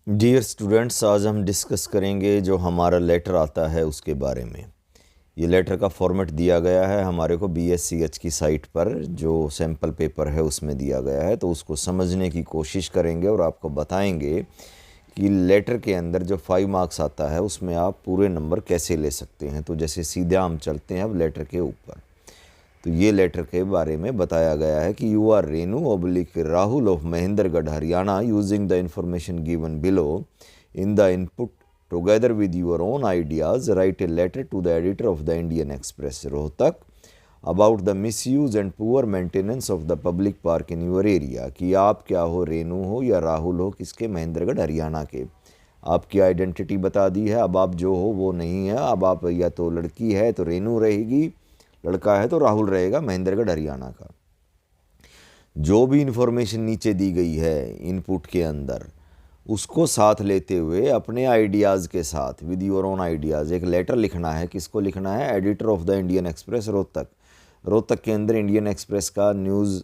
Dear students, आज हम discuss करेंगे जो हमारा लेटर आता है उसके बारे में। ये लेटर का फॉर्मेट दिया गया है हमारे को BSCH की साइट पर, जो सैम्पल पेपर है उसमें दिया गया है। तो उसको समझने की कोशिश करेंगे और आपको बताएंगे कि लेटर के अंदर जो 5 मार्क्स आता है उसमें आप पूरे नंबर कैसे ले सकते हैं। तो जैसे सीधे हम चलते हैं अब लेटर के ऊपर। तो ये लेटर के बारे में बताया गया है कि you are Renu oblique Rahul of Mahendragarh Haryana using the information given below in the input together with your own ideas write a letter to the editor of the Indian Express Rohtak about the misuse and poor maintenance of the public park in your area. कि आप क्या हो, रेनू हो या राहुल हो, किसके, महेंद्रगढ़ हरियाणा के। आपकी आइडेंटिटी बता दी है, अब आप जो हो वो नहीं है। अब आप या तो लड़की है तो रेनू रहेगी, लड़का है तो राहुल रहेगा, महेंद्रगढ़ हरियाणा का। जो भी इंफॉर्मेशन नीचे दी गई है इनपुट के अंदर उसको साथ लेते हुए अपने आइडियाज़ के साथ विद योर ओन आइडियाज़ एक लेटर लिखना है। किसको लिखना है? Editor of the Indian Express Rohtak. Rohtak के अंदर इंडियन एक्सप्रेस का न्यूज़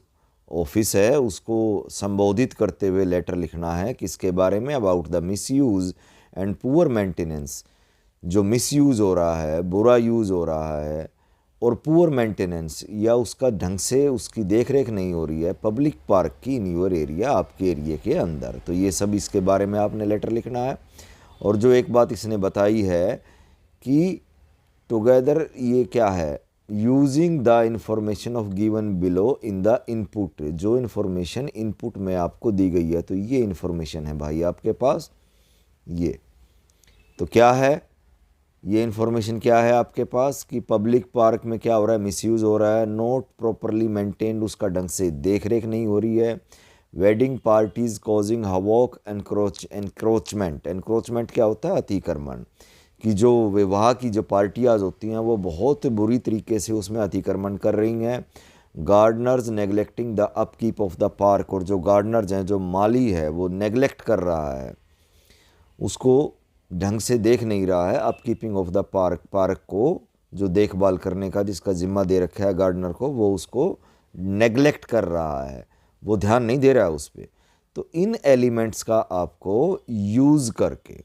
ऑफिस है, उसको संबोधित करते हुए लेटर लिखना है। किसके बारे में? About the misuse and poor maintenance. जो मिसयूज़ हो रहा है, बुरा यूज़ हो रहा है, और पुअर मेंटेनेंस या उसका ढंग से उसकी देख रेख नहीं हो रही है पब्लिक पार्क की इन योर एरिया, आपके एरिया के अंदर। तो ये सब इसके बारे में आपने लेटर लिखना है। और जो एक बात इसने बताई है कि टुगेदर, ये क्या है? Using the information of given below in the input. जो इन्फॉर्मेशन इनपुट में आपको दी गई है, तो ये इन्फॉर्मेशन है भाई आपके पास। ये तो क्या है? ये इन्फॉर्मेशन क्या है आपके पास कि पब्लिक पार्क में क्या हो रहा है? मिसयूज़ हो रहा है, नॉट प्रॉपरली मेंटेन्ड, उसका ढंग से देख रेख नहीं हो रही है। Wedding parties causing havoc encroachment. Encroachment क्या होता है? अतिक्रमण। कि जो विवाह की जो पार्टियाँ होती हैं वो बहुत बुरी तरीके से उसमें अतिक्रमण कर रही हैं। Gardeners neglecting the upkeep of the park. और जो गार्डनर्स हैं, जो माली है, वो नेगलेक्ट कर रहा है, उसको ढंग से देख नहीं रहा है। Upkeeping of the park, park को जो देखभाल करने का जिसका जिम्मा दे रखा है गार्डनर को, वो उसको नेगलेक्ट कर रहा है, वो ध्यान नहीं दे रहा है उस पर। तो इन एलिमेंट्स का आपको यूज़ करके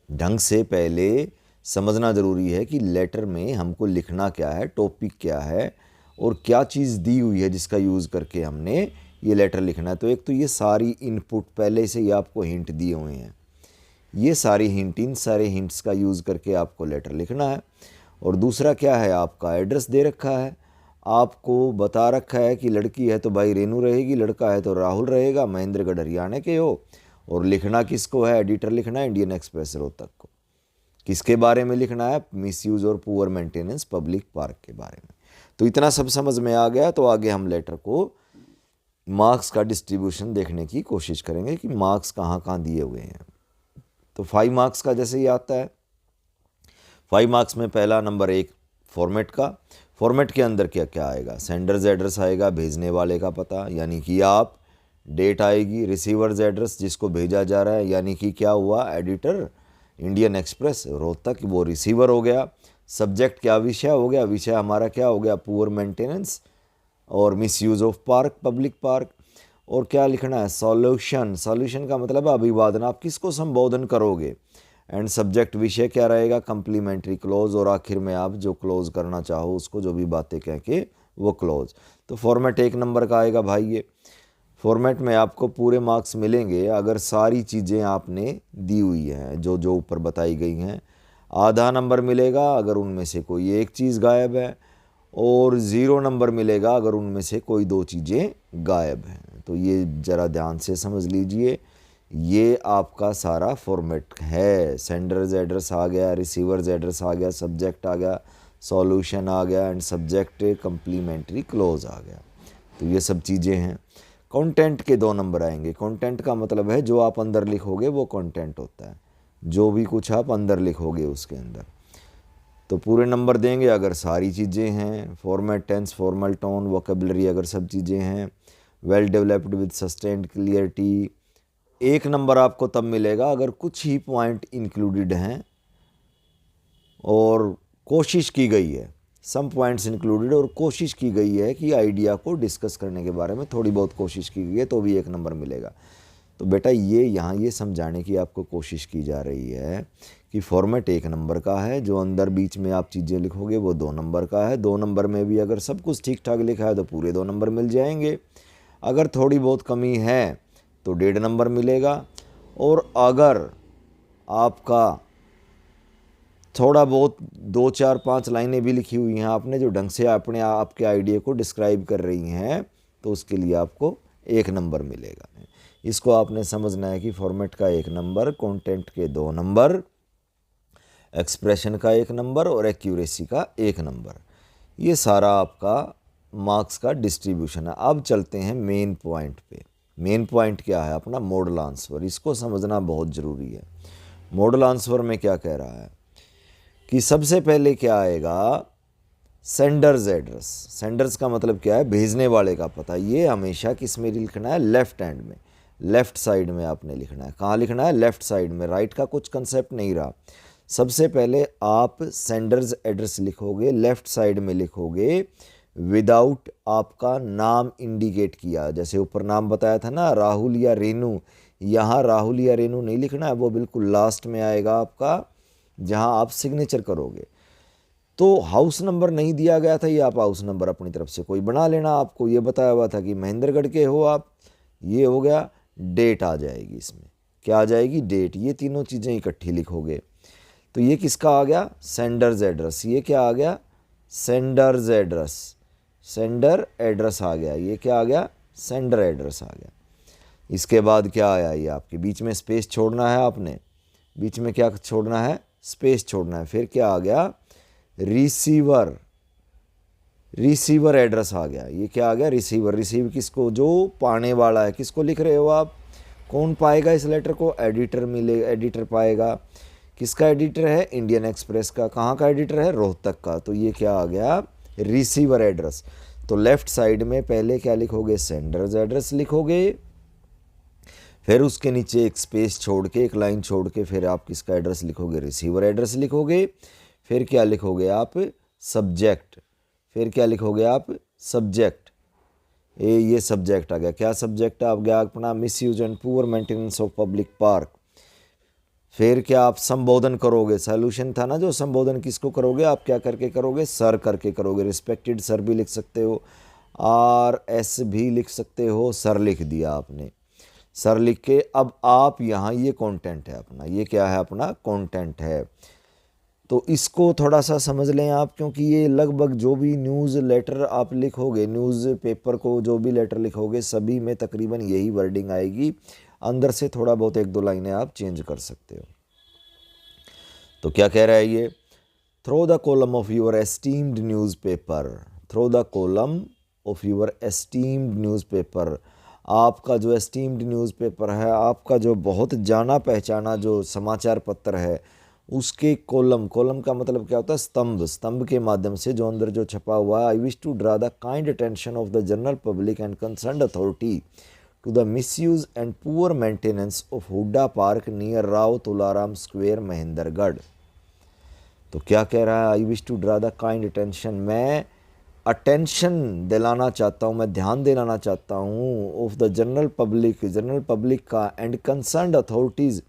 ढंग से पहले समझना ज़रूरी है कि लेटर में हमको लिखना क्या है, टॉपिक क्या है, और क्या चीज़ दी हुई है जिसका यूज़ करके हमने ये लेटर लिखना है। तो एक तो ये सारी इनपुट पहले से ही आपको हिंट दिए हुए हैं, ये सारी हिंट, इन सारे हिंट्स का यूज़ करके आपको लेटर लिखना है। और दूसरा क्या है? आपका एड्रेस दे रखा है, आपको बता रखा है कि लड़की है तो भाई रेनू रहेगी, लड़का है तो राहुल रहेगा, महेंद्रगढ़ हरियाणा के हो। और लिखना किसको है? एडिटर लिखना है इंडियन एक्सप्रेस रोहतक को। किसके बारे में लिखना है? मिसयूज़ और पुअर मेंटेनेंस पब्लिक पार्क के बारे में। तो इतना सब समझ में आ गया। तो आगे हम लेटर को मार्क्स का डिस्ट्रीब्यूशन देखने की कोशिश करेंगे कि मार्क्स कहाँ कहाँ दिए हुए हैं। तो 5 मार्क्स का जैसे ही आता है, 5 मार्क्स में पहला नंबर 1 फॉर्मेट का। फॉर्मेट के अंदर क्या क्या आएगा? सेंडर्स एड्रेस आएगा, भेजने वाले का पता, यानी कि आप। डेट आएगी, रिसीवर्स एड्रेस जिसको भेजा जा रहा है, यानी कि क्या हुआ? एडिटर इंडियन एक्सप्रेस रोहतक, वो रिसीवर हो गया। सब्जेक्ट क्या? विषय हो गया। विषय हमारा क्या हो गया? पुअर मेंटेनेंस और misuse of park, public park. और क्या लिखना है? सॉल्यूशन। सॉल्यूशन का मतलब है अभिवादन, आप किसको संबोधन करोगे। एंड सब्जेक्ट, विषय क्या रहेगा? Complementary close. और आखिर में आप जो क्लोज करना चाहो उसको, जो भी बातें कह के, वो क्लोज। तो फॉर्मेट 1 नंबर का आएगा भाई। ये फॉर्मेट में आपको पूरे मार्क्स मिलेंगे अगर सारी चीज़ें आपने दी हुई हैं जो जो ऊपर बताई गई हैं। आधा नंबर मिलेगा अगर उनमें से कोई एक चीज़ गायब है, और 0 नंबर मिलेगा अगर उनमें से कोई 2 चीज़ें गायब हैं। तो ये ज़रा ध्यान से समझ लीजिए, ये आपका सारा फॉर्मेट है। सेंडर्स एड्रेस आ गया, रिसीवर्स एड्रेस आ गया, सब्जेक्ट आ गया, सॉल्यूशन आ गया, एंड सब्जेक्ट कंप्लीमेंट्री क्लोज आ गया। तो ये सब चीज़ें हैं। कंटेंट के 2 नंबर आएंगे। कंटेंट का मतलब है जो आप अंदर लिखोगे वो कंटेंट होता है, जो भी कुछ आप अंदर लिखोगे उसके अंदर। तो पूरे नंबर देंगे अगर सारी चीज़ें हैं। Format, tense, formal tone, vocabulary, अगर सब चीज़ें हैं। Well developed with sustained clarity. 1 number आपको तब मिलेगा अगर कुछ ही पॉइंट इंक्लूडेड हैं और कोशिश की गई है, सम पॉइंट्स इंक्लूडेड, और कोशिश की गई है कि आइडिया को डिस्कस करने के बारे में थोड़ी बहुत कोशिश की गई है, तो भी 1 नंबर मिलेगा। तो बेटा ये यहाँ ये समझाने की आपको कोशिश की जा रही है कि फॉर्मेट 1 नंबर का है, जो अंदर बीच में आप चीज़ें लिखोगे वो 2 नंबर का है। 2 नंबर में भी अगर सब कुछ ठीक ठाक लिखा है तो पूरे 2 नंबर मिल जाएंगे, अगर थोड़ी बहुत कमी है तो 1.5 नंबर मिलेगा, और अगर आपका थोड़ा बहुत 2 4 5 लाइनें भी लिखी हुई हैं आपने जो ढंग से अपने आपके आइडिया को डिस्क्राइब कर रही हैं, तो उसके लिए आपको 1 नंबर मिलेगा। इसको आपने समझना है कि फॉर्मेट का 1 नंबर, कंटेंट के 2 नंबर, एक्सप्रेशन का 1 नंबर और एक्यूरेसी का 1 नंबर। ये सारा आपका मार्क्स का डिस्ट्रीब्यूशन है। अब चलते हैं मेन पॉइंट पे। मेन पॉइंट क्या है अपना? Model answer. इसको समझना बहुत ज़रूरी है। मॉडल आंसर में क्या कह रहा है कि सबसे पहले क्या आएगा? Sender's address. सेंडर्स का मतलब क्या है? भेजने वाले का पता। ये हमेशा किस में लिखना है? लेफ्ट हैंड में, लेफ्ट साइड में आपने लिखना है। कहाँ लिखना है? लेफ्ट साइड में। राइट का कुछ कंसेप्ट नहीं रहा। सबसे पहले आप सेंडर्स एड्रेस लिखोगे, लेफ्ट साइड में लिखोगे विदाउट आपका नाम इंडिकेट किया। जैसे ऊपर नाम बताया था ना, राहुल या रेनू, यहाँ राहुल या रेनू नहीं लिखना है, वो बिल्कुल लास्ट में आएगा आपका जहाँ आप सिग्नेचर करोगे। तो हाउस नंबर नहीं दिया गया था, ये आप हाउस नंबर अपनी तरफ से कोई बना लेना। आपको ये बताया हुआ था कि महेंद्रगढ़ के हो आप, ये हो गया। डेट आ जाएगी इसमें, क्या आ जाएगी? डेट। ये तीनों चीज़ें इकट्ठी लिखोगे तो ये किसका आ गया? Sender's address. ये क्या आ गया? Sender's address. सेंडर एड्रेस आ गया। ये क्या आ गया? सेंडर एड्रेस आ गया। इसके बाद क्या आया? ये आपके बीच में स्पेस छोड़ना है आपने, बीच में क्या छोड़ना है? स्पेस छोड़ना है। फिर क्या आ गया? रिसीवर। रिसीवर एड्रेस आ गया। ये क्या आ गया? रिसीवर। रिसीव किसको? जो पाने वाला है। किसको लिख रहे हो आप? कौन पाएगा इस लेटर को? एडिटर मिले, एडिटर पाएगा। किसका एडिटर है? इंडियन एक्सप्रेस का। कहाँ का एडिटर है? रोहतक का। तो ये क्या आ गया? Receiver address. तो लेफ्ट साइड में पहले क्या लिखोगे? सेंडर्स एड्रेस लिखोगे, फिर उसके नीचे एक स्पेस छोड़ के, एक लाइन छोड़ के, फिर आप किसका एड्रेस लिखोगे? रिसीवर एड्रेस लिखोगे। फिर क्या लिखोगे आप? सब्जेक्ट। फिर क्या लिखोगे आप? सब्जेक्ट। ये सब्जेक्ट आ गया। क्या सब्जेक्ट आ गया अपना? Miss use and poor maintenance of public park. फिर क्या आप संबोधन करोगे? सॉल्यूशन था ना, जो संबोधन किसको करोगे आप? क्या करके करोगे? सर करके करोगे। रिस्पेक्टेड सर भी लिख सकते हो, RS भी लिख सकते हो। सर लिख दिया आपने, सर लिख के अब आप यहाँ, ये कंटेंट है अपना। ये क्या है अपना? कंटेंट है। तो इसको थोड़ा सा समझ लें आप, क्योंकि ये लगभग जो भी न्यूज़ लेटर आप लिखोगे, न्यूज़ पेपर को जो भी लेटर लिखोगे, सभी में तकरीबन यही वर्डिंग आएगी। अंदर से थोड़ा बहुत 1-2 लाइनें आप चेंज कर सकते हो। तो क्या कह रहा है ये? Through the column of your esteemed newspaper. Through the column of your esteemed newspaper. आपका जो एस्टीम्ड न्यूज़पेपर है, आपका जो बहुत जाना पहचाना जो समाचार पत्र है, उसके कॉलम। कॉलम का मतलब क्या होता है? स्तंभ। स्तंभ के माध्यम से जो अंदर जो छपा हुआ है, I wish to draw the kind attention of the general public and concerned authority to the misuse and poor maintenance of Hooda park near Rao Tularam square Mahendragarh. तो क्या कह रहा है? I wish to draw the kind attention. मैं attention दिलाना चाहता हूँ, मैं ध्यान दिलाना चाहता हूँ of the general public, general public का, एंड कंसर्न्ड अथॉरिटीज़,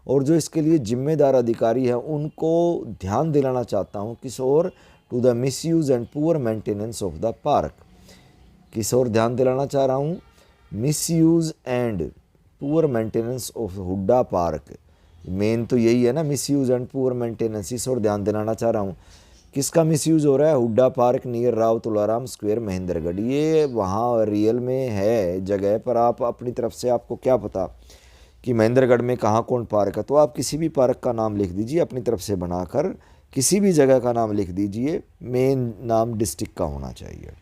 और जो इसके लिए जिम्मेदार अधिकारी हैं उनको ध्यान दिलाना चाहता हूँ। किस ओर? To the misuse and poor maintenance of the park. किस ओर ध्यान दिलाना चाह रहा हूँ? Misuse and poor maintenance of Hudda park. Main तो यही है ना, मिसयूज़ एंड पुअर मेंटेनेंस। इस और ध्यान दिलाना चाह रहा हूँ। किसका मिसयूज़ हो रहा है? Hooda park near Rao Tularam square Mahendragarh. ये वहाँ रियल में है जगह, पर आप अपनी तरफ से, आपको क्या पता कि महेंद्रगढ़ में कहाँ कौन पार्क है, तो आप किसी भी पार्क का नाम लिख दीजिए अपनी तरफ से बनाकर, किसी भी जगह का नाम लिख दीजिए, मेन नाम डिस्ट्रिक्ट का होना चाहिए।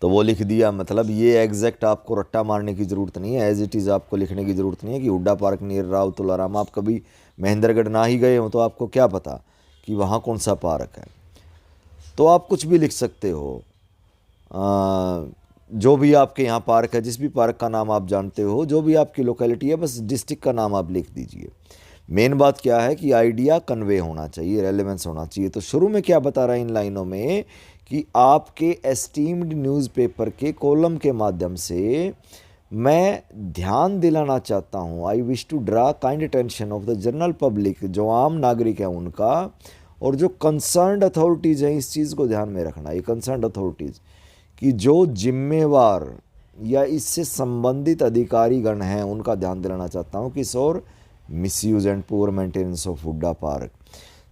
तो वो लिख दिया। मतलब ये एग्जैक्ट आपको रट्टा मारने की ज़रूरत नहीं है, एज इट इज़ आपको लिखने की ज़रूरत नहीं है कि हुड्डा पार्क नियर राव तुलाराम। आप कभी महेंद्रगढ़ ना ही गए हो तो आपको क्या पता कि वहाँ कौन सा पार्क है। तो आप कुछ भी लिख सकते हो, जो भी आपके यहाँ पार्क है, जिस भी पार्क का नाम आप जानते हो, जो भी आपकी लोकेलिटी है, बस डिस्ट्रिक्ट का नाम आप लिख दीजिए। मेन बात क्या है कि आइडिया कन्वे होना चाहिए, रेलेवेंस होना चाहिए। तो शुरू में क्या बता रहा है इन लाइनों में कि आपके एस्टीम्ड न्यूज़पेपर के कॉलम के माध्यम से मैं ध्यान दिलाना चाहता हूँ, I wish to draw kind attention of the general public, जो आम नागरिक है उनका, और जो कंसर्न्ड अथॉरिटीज़ हैं, इस चीज़ को ध्यान में रखना, ये कंसर्न्ड अथॉरिटीज़ कि जो जिम्मेवार या इससे संबंधित अधिकारीगण हैं उनका ध्यान दिलाना चाहता हूँ किस और, misuse and poor maintenance of Hudda park.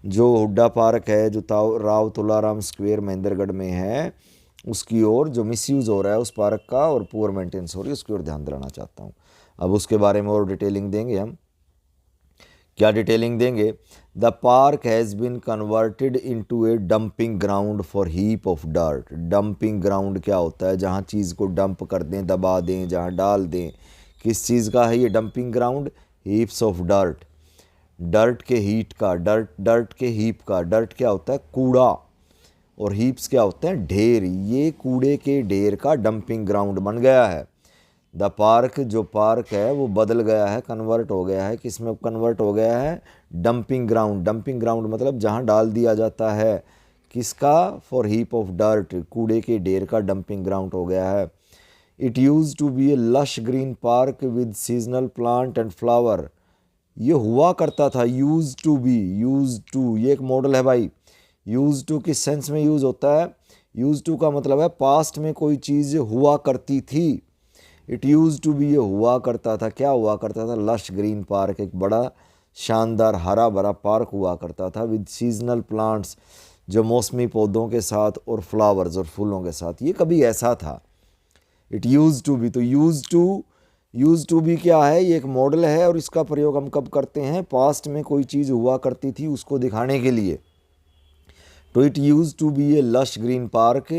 जो हुड्डा पार्क है जो राव तुलाराम स्क्वेयर महेंद्रगढ़ में है, उसकी ओर जो मिसयूज़ हो रहा है उस पार्क का और पुअर मेंटेनेंस हो रही है उसकी ओर ध्यान दिलाना चाहता हूँ। अब उसके बारे में और डिटेलिंग देंगे हम। क्या डिटेलिंग देंगे? The park has been converted into A dumping ground for heap of dirt. Dumping ground क्या होता है? जहाँ चीज़ को डंप कर दें, दबा दें, जहाँ डाल दें। किस चीज़ का है ये dumping ground? Heaps of dirt, dirt के हीट का, डर्ट के हीप का। डर्ट क्या होता है? कूड़ा, और हीप्स क्या होते हैं? ढेर। ये कूड़े के ढेर का डंपिंग ग्राउंड बन गया है। द पार्क, जो पार्क है वो बदल गया है, कन्वर्ट हो गया है। किस में कन्वर्ट हो गया है? Dumping ground. डंपिंग ग्राउंड मतलब जहाँ डाल दिया जाता है। किसका? फॉर हीप ऑफ डर्ट, कूड़े के ढेर का डंपिंग ग्राउंड हो गया है। It use to be a lush green park with seasonal plant and flower. ये हुआ करता था, use to be, use to, ये एक मॉडल है भाई। यूज टू किस सेंस में यूज होता है? यूज टू का मतलब है पास्ट में कोई चीज़ हुआ करती थी। इट यूज टू बी, ये हुआ करता था। क्या हुआ करता था? लश ग्रीन पार्क, एक बड़ा शानदार हरा भरा पार्क हुआ करता था विद सीजनल प्लांट्स, जो मौसमी पौधों के साथ, और फ्लावर्स, और फूलों के साथ। ये कभी ऐसा था। इट यूज टू बी, तो यूज टू बी क्या है? ये एक मॉडल है, और इसका प्रयोग हम कब करते हैं? पास्ट में कोई चीज़ हुआ करती थी उसको दिखाने के लिए। तो it use to be a lush green park,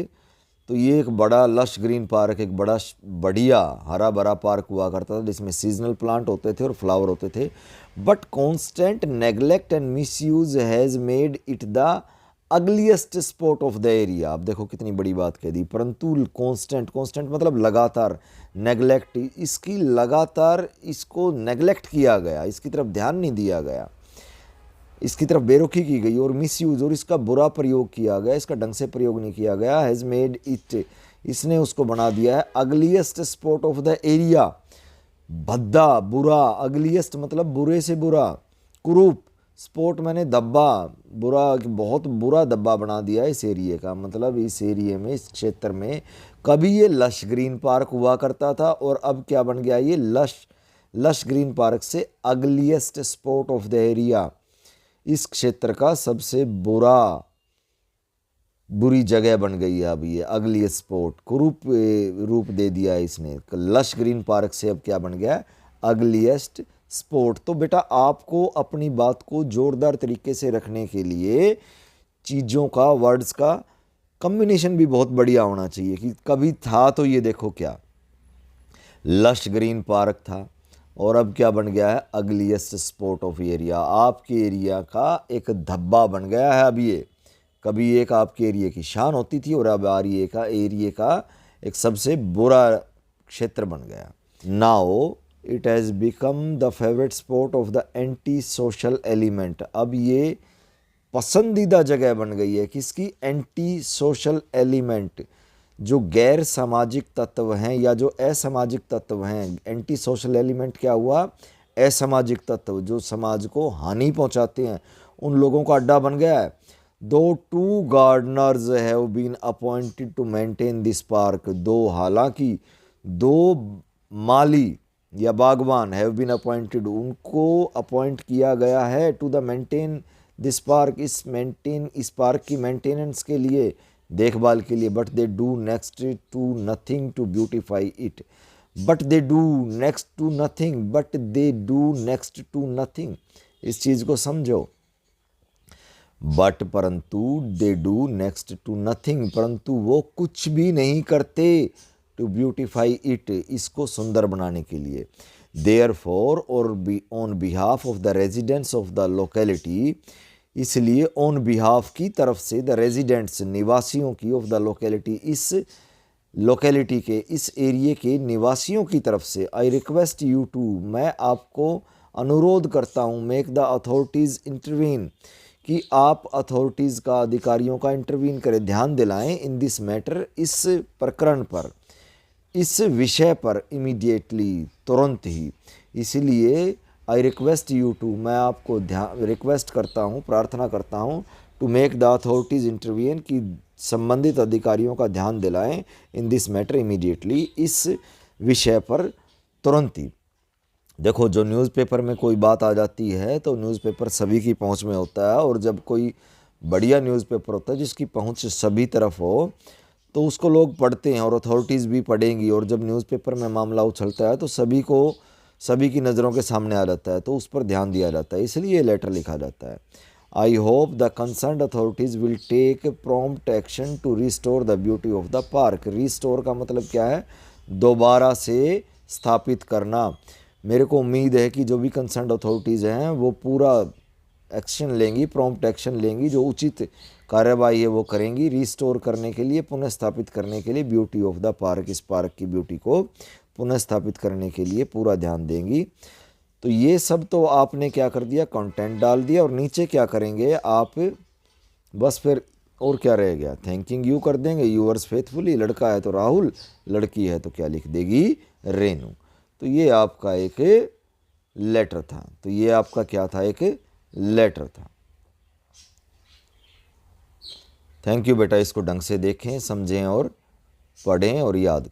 तो ये एक बड़ा लश ग्रीन पार्क, एक बड़ा बढ़िया हरा भरा पार्क हुआ करता था जिसमें सीजनल प्लांट होते थे और फ्लावर होते थे। But constant neglect and misuse has made it the ugliest spot of the area. आप देखो कितनी बड़ी बात कह दी। परंतु कॉन्स्टेंट, कॉन्स्टेंट मतलब लगातार, नेग्लेक्ट, इसकी लगातार इसको नेग्लेक्ट किया गया, इसकी तरफ ध्यान नहीं दिया गया, इसकी तरफ बेरुखी की गई, और मिसयूज, और इसका बुरा प्रयोग किया गया, इसका ढंग से प्रयोग नहीं किया गया। हैज़ मेड इट, इसने उसको बना दिया है ugliest spot of the area. भद्दा, बुरा, अगलीस्ट मतलब बुरे से बुरा, कुरूप, स्पॉट मैंने धब्बा, बुरा, बहुत बुरा धब्बा बना दिया इस एरिए का। मतलब इस एरिए में, इस क्षेत्र में कभी ये लश ग्रीन पार्क हुआ करता था, और अब क्या बन गया ये? लश ग्रीन पार्क से ugliest spot of the area, इस क्षेत्र का सबसे बुरी जगह बन गई है अब ये। अगली स्पॉट, कुरूप रूप दे दिया है इसने। लश ग्रीन पार्क से अब क्या बन गया? Ugliest spot. तो बेटा आपको अपनी बात को जोरदार तरीके से रखने के लिए चीज़ों का, वर्ड्स का कम्बिनेशन भी बहुत बढ़िया होना चाहिए। कि कभी था तो ये देखो क्या, लश ग्रीन पार्क था, और अब क्या बन गया है? अगलीस्ट स्पॉट ऑफ एरिया, आपके एरिया का एक धब्बा बन गया है अब ये। कभी एक आपके एरिया की शान होती थी, और अब एरिया का एक सबसे बुरा क्षेत्र बन गया। Now it has become the favourite spot of the anti social element. अब ये पसंदीदा जगह बन गई है किसकी? एंटी सोशल एलिमेंट, जो गैर सामाजिक तत्व हैं या जो असामाजिक तत्व हैं। एंटी सोशल एलिमेंट क्या हुआ? असामाजिक तत्व, जो समाज को हानि पहुंचाते हैं, उन लोगों का अड्डा बन गया है। दो two gardeners have been appointed to maintain this park. हालांकि दो माली या बागवान हैव बीन अपॉइंटेड, उनको अपॉइंट किया गया है to the maintain this park, इस पार्क की मेंटेनेंस के लिए, देखभाल के लिए। But they do next to nothing to beautify it. But they do next to nothing, but they do next to nothing, इस चीज़ को समझो। बट परंतु, they do next to nothing, परंतु वो कुछ भी नहीं करते टू ब्यूटिफाई इट, इसको सुंदर बनाने के लिए। देयरफॉर, और on behalf of the residents of the locality, इसलिए ऑन बिहाफ की तरफ से, द रेजिडेंट्स निवासियों की, ऑफ द लोकेलिटी इस लोकेलिटी के, इस एरिए के निवासियों की तरफ से, आई रिक्वेस्ट यू टू, मैं आपको अनुरोध करता हूँ, मेक द अथॉरिटीज़ इंटरवीन, कि आप अथॉरिटीज़ का, अधिकारियों का इंटरवीन करें, ध्यान दिलाएं इन दिस मैटर, इस प्रकरण पर। इस विषय पर इमीडिएटली, तुरंत ही। इसलिए आई रिक्वेस्ट यू टू, मैं आपको रिक्वेस्ट करता हूँ, प्रार्थना करता हूँ, to make the authorities intervene, कि संबंधित अधिकारियों का ध्यान दिलाएं इन दिस मैटर इमीडिएटली, इस विषय पर तुरंत ही। देखो, जो न्यूज़पेपर में कोई बात आ जाती है तो न्यूज़पेपर सभी की पहुंच में होता है, और जब कोई बढ़िया न्यूज़पेपर होता है जिसकी पहुंच सभी तरफ हो तो उसको लोग पढ़ते हैं और अथॉरिटीज़ भी पढ़ेंगी, और जब न्यूज़पेपर में मामला उछलता है तो सभी की नज़रों के सामने आ जाता है, तो उस पर ध्यान दिया जाता है, इसलिए ये लेटर लिखा जाता है। I hope the concerned authorities will take prompt action to restore the beauty of the park. Restore का मतलब क्या है? दोबारा से स्थापित करना। मेरे को उम्मीद है कि जो भी कंसर्न्ड अथॉरिटीज़ हैं वो पूरा एक्शन लेंगी, प्रॉम्प्ट एक्शन लेंगी, जो उचित कार्रवाई है वो करेंगी, रिस्टोर करने के लिए, पुनः स्थापित करने के लिए ब्यूटी ऑफ द पार्क, इस पार्क की ब्यूटी को पुनः स्थापित करने के लिए पूरा ध्यान देंगी। तो ये सब तो आपने क्या कर दिया, कंटेंट डाल दिया, और नीचे क्या करेंगे आप, बस फिर और क्या रह गया, थैंकिंग यू कर देंगे, यूअर्स फेथफुली। लड़का है तो राहुल, लड़की है तो क्या लिख देगी, रेनू। तो ये आपका एक लेटर था। तो ये आपका क्या था, एक लेटर था। थैंक यू बेटा, इसको ढंग से देखें, समझें और पढ़ें और याद करें।